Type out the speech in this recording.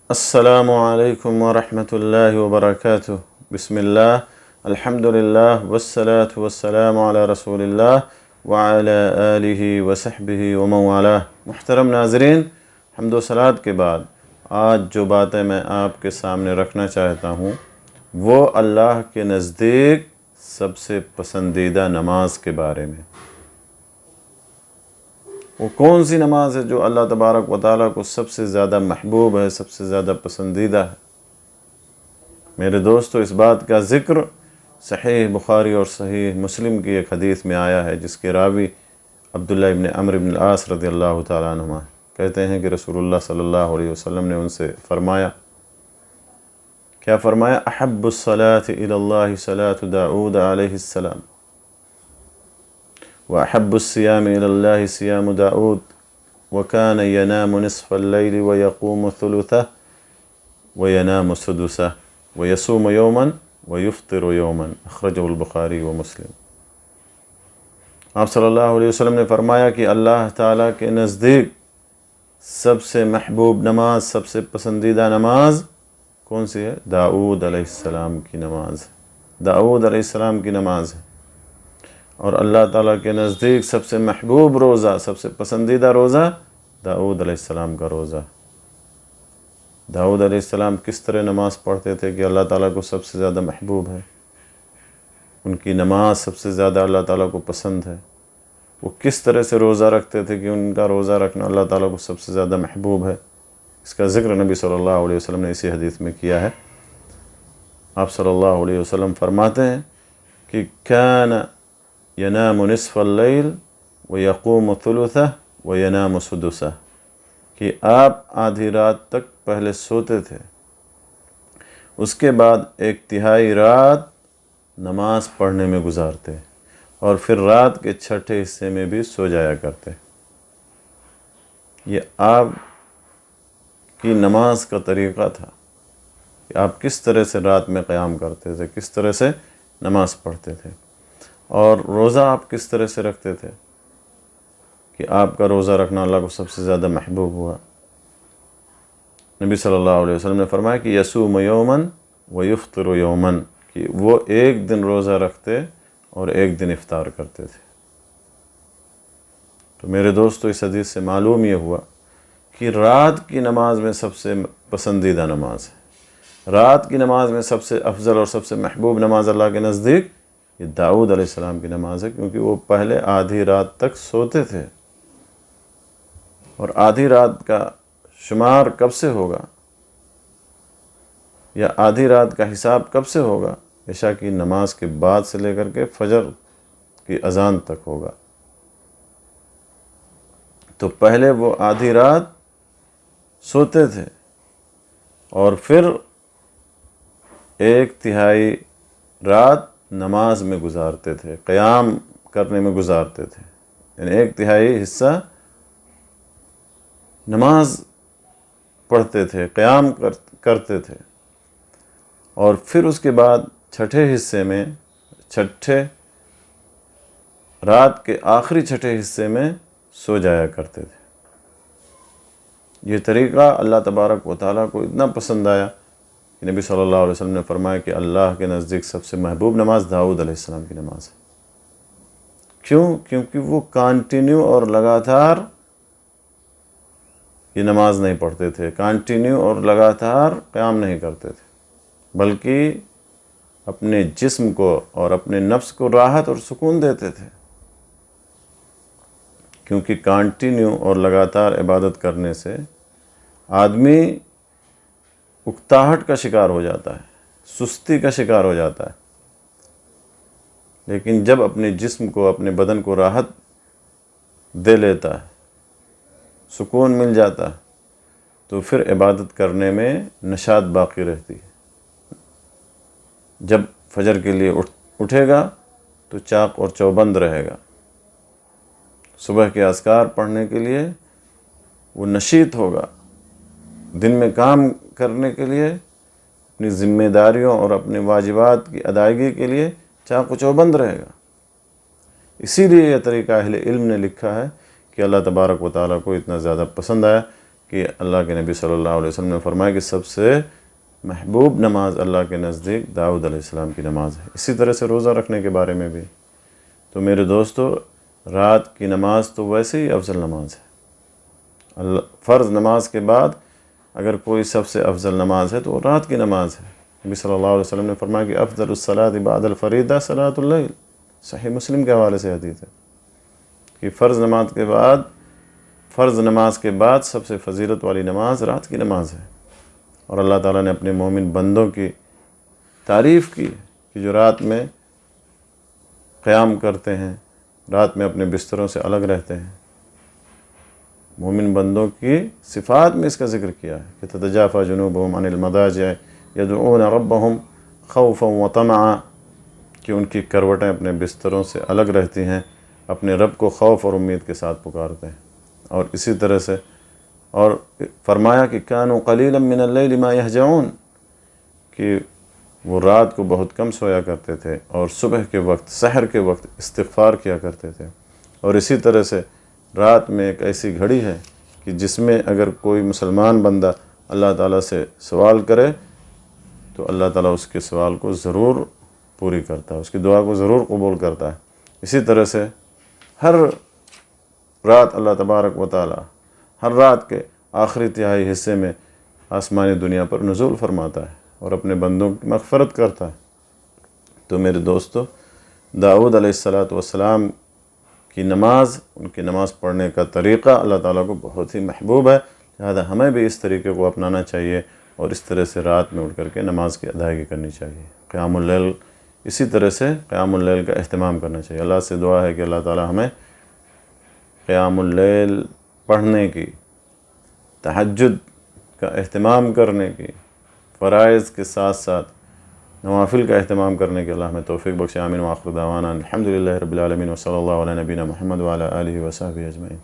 السلام علیکم ورحمۃ اللہ وبرکاتہ۔ بسم اللہ، الحمد للہ والصلاة والسلام علی رسول اللہ وعلی آلہ وصحبہ ومن والہ۔ محترم ناظرین، حمد و صلوات کے بعد آج جو باتیں میں آپ کے سامنے رکھنا چاہتا ہوں وہ اللہ کے نزدیک سب سے پسندیدہ نماز کے بارے میں۔ وہ کون سی نماز ہے جو اللہ تبارک و تعالیٰ کو سب سے زیادہ محبوب ہے، سب سے زیادہ پسندیدہ ہے؟ میرے دوستو، اس بات کا ذکر صحیح بخاری اور صحیح مسلم کی ایک حدیث میں آیا ہے، جس کے راوی عبداللہ ابن عمرو بن العاص رضی اللہ تعالیٰ عنہما کہتے ہیں کہ رسول اللہ صلی اللہ علیہ وسلم نے ان سے فرمایا، کیا فرمایا؟ احب الصلاة الی اللہ صلاة داؤد علیہ السلام، وأحب الصيام إلى الله صيام داود وكان ينام نصف الليل ويقوم ثلثه وينام سدسه ويصوم يوما ويفطر يوما، اخرجه البخاری ومسلم۔ آپ صلی اللہ علیہ وسلم نے فرمایا کہ اللہ تعالیٰ کے نزدیک سب سے محبوب نماز، سب سے پسندیدہ نماز کون سی ہے؟ داؤد علیہ السلام کی نماز، داؤد علیہ السلام کی نماز ہے۔ اور اللہ تعالیٰ کے نزدیک سب سے محبوب روزہ، سب سے پسندیدہ روزہ داؤد علیہ السلام کا روزہ۔ داؤد علیہ السلام کس طرح نماز پڑھتے تھے کہ اللہ تعالیٰ کو سب سے زیادہ محبوب ہے، ان کی نماز سب سے زیادہ اللہ تعالیٰ کو پسند ہے۔ وہ کس طرح سے روزہ رکھتے تھے کہ ان کا روزہ رکھنا اللہ تعالیٰ کو سب سے زیادہ محبوب ہے، اس کا ذکر نبی صلی اللہ علیہ وسلم نے اسی حدیث میں کیا ہے۔ آپ صلی اللہ علیہ وسلم فرماتے ہیں کہ کان ینام نصف اللیل ویقوم ثلثہ وینام سدسہ، کہ آپ آدھی رات تک پہلے سوتے تھے، اس کے بعد ایک تہائی رات نماز پڑھنے میں گزارتے، اور پھر رات کے چھٹے حصے میں بھی سو جایا کرتے۔ یہ آپ کی نماز کا طریقہ تھا کہ آپ کس طرح سے رات میں قیام کرتے تھے، کس طرح سے نماز پڑھتے تھے، اور روزہ آپ کس طرح سے رکھتے تھے کہ آپ کا روزہ رکھنا اللہ کو سب سے زیادہ محبوب ہوا۔ نبی صلی اللہ علیہ وسلم نے فرمایا کہ یصوم یوماً ویفطر یوماً، کہ وہ ایک دن روزہ رکھتے اور ایک دن افطار کرتے تھے۔ تو میرے دوستو، اس حدیث سے معلوم یہ ہوا کہ رات کی نماز میں سب سے پسندیدہ نماز ہے، رات کی نماز میں سب سے افضل اور سب سے محبوب نماز اللہ کے نزدیک یہ داؤد علیہ السلام کی نماز ہے، کیونکہ وہ پہلے آدھی رات تک سوتے تھے۔ اور آدھی رات کا شمار کب سے ہوگا، یا آدھی رات کا حساب کب سے ہوگا؟ عشاء کی نماز کے بعد سے لے کر کے فجر کی اذان تک ہوگا۔ تو پہلے وہ آدھی رات سوتے تھے اور پھر ایک تہائی رات نماز میں گزارتے تھے، قیام کرنے میں گزارتے تھے، یعنی ایک تہائی حصہ نماز پڑھتے تھے، قیام کرتے تھے، اور پھر اس کے بعد چھٹے حصے میں، رات کے آخری چھٹے حصے میں سو جایا کرتے تھے۔ یہ طریقہ اللہ تبارک و تعالیٰ کو اتنا پسند آیا کہ نبی صلی اللہ علیہ وسلم نے فرمایا کہ اللہ کے نزدیک سب سے محبوب نماز داؤد علیہ السلام کی نماز ہے۔ کیوں؟ کیونکہ وہ کانٹینیو اور لگاتار یہ نماز نہیں پڑھتے تھے، کانٹینیو اور لگاتار قیام نہیں کرتے تھے، بلکہ اپنے جسم کو اور اپنے نفس کو راحت اور سکون دیتے تھے، کیونکہ کانٹینیو اور لگاتار عبادت کرنے سے آدمی اکتاہٹ کا شکار ہو جاتا ہے، سستی کا شکار ہو جاتا ہے۔ لیکن جب اپنے جسم کو، اپنے بدن کو راحت دے لیتا ہے، سکون مل جاتا ہے، تو پھر عبادت کرنے میں نشاط باقی رہتی ہے۔ جب فجر کے لیے اٹھے گا تو چاق اور چوبند رہے گا، صبح کے اذکار پڑھنے کے لیے وہ نشیط ہوگا، دن میں کام کرنے کے لیے، اپنی ذمہ داریوں اور اپنے واجبات کی ادائیگی کے لیے چاق و چوبند رہے گا۔ اسی لیے یہ طریقہ اہل علم نے لکھا ہے کہ اللہ تبارک و تعالیٰ کو اتنا زیادہ پسند آیا کہ اللہ کے نبی صلی اللہ علیہ وسلم نے فرمایا کہ سب سے محبوب نماز اللہ کے نزدیک داؤد علیہ السلام کی نماز ہے۔ اسی طرح سے روزہ رکھنے کے بارے میں بھی، تو میرے دوستو رات کی نماز تو ویسے ہی افضل نماز ہے۔ فرض نماز کے بعد اگر کوئی سب سے افضل نماز ہے تو وہ رات کی نماز ہے۔ نبی صلی اللہ علیہ وسلم نے فرمایا کہ افضل الصلاۃ بعد الفریضہ صلاۃ اللیل، صحیح مسلم کے حوالے سے حدیث ہے کہ فرض نماز کے بعد سب سے فضیلت والی نماز رات کی نماز ہے۔ اور اللہ تعالیٰ نے اپنے مومن بندوں کی تعریف کی کہ جو رات میں قیام کرتے ہیں، رات میں اپنے بستروں سے الگ رہتے ہیں۔ مومن بندوں کی صفات میں اس کا ذکر کیا ہے کہ تتجافى جنوبهم عن المضاجع يدعون ربهم خوفا وطمعا، کہ ان کی کروٹیں اپنے بستروں سے الگ رہتی ہیں، اپنے رب کو خوف اور امید کے ساتھ پکارتے ہیں۔ اور اسی طرح سے اور فرمایا کہ كانوا قليلا من الليل ما يهجعون، کہ وہ رات کو بہت کم سویا کرتے تھے اور صبح کے وقت، سحر کے وقت استغفار کیا کرتے تھے۔ اور اسی طرح سے رات میں ایک ایسی گھڑی ہے کہ جس میں اگر کوئی مسلمان بندہ اللہ تعالیٰ سے سوال کرے تو اللہ تعالیٰ اس کے سوال کو ضرور پوری کرتا ہے، اس کی دعا کو ضرور قبول کرتا ہے۔ اسی طرح سے ہر رات اللہ تبارک و تعالیٰ ہر رات کے آخری تہائی حصے میں آسمانی دنیا پر نزول فرماتا ہے اور اپنے بندوں کی مغفرت کرتا ہے۔ تو میرے دوستو داؤد علیہ السلام کی نماز، ان کی نماز پڑھنے کا طریقہ اللہ تعالیٰ کو بہت ہی محبوب ہے، لہذا ہمیں بھی اس طریقے کو اپنانا چاہیے اور اس طرح سے رات میں اٹھ کر کے نماز کی ادائیگی کرنی چاہیے۔ قیام اللیل، اسی طرح سے قیام اللیل کا اہتمام کرنا چاہیے۔ اللہ سے دعا ہے کہ اللہ تعالیٰ ہمیں قیام اللیل پڑھنے کی، تہجد کا اہتمام کرنے کی، فرائض کے ساتھ ساتھ نوافل کا اہتمام کرنے کے اللہ ہمیں توفیق بخشے۔ آمین وآخر دعوانا الحمدللہ رب العالمین وصلی اللہ علی نبینا محمد وعلی آلہ وصحبہ اجمعین۔